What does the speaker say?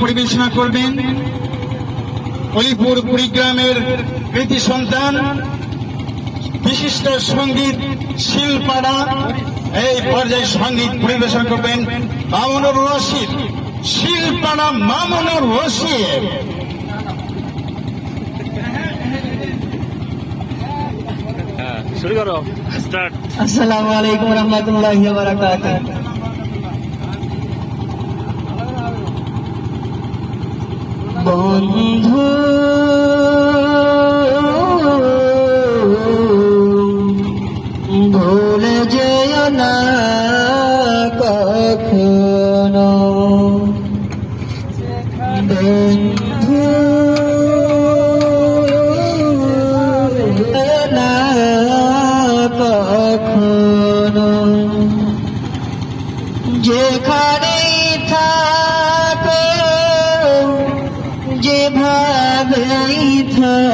পরিবেশনা করবেন অলিপুর কুড়িগ্রামের কৃতি সন্তান বিশিষ্ট সঙ্গীত শিল্পারা। এই পর্যায়ে সঙ্গীত পরিবেশন করবেন মামুনুর রশিদ, শিল্পারা মামুনুর রশিদ। শুরু করো, স্টার্ট। আসসালামু আলাইকুম রহমতুল্লাহি ওয়া বারাকাতুহু। বন্ধু ভুলে যেও না কখনো, বন্ধু না কখনো, যেখানেই থাকো যেভাবেই থাকো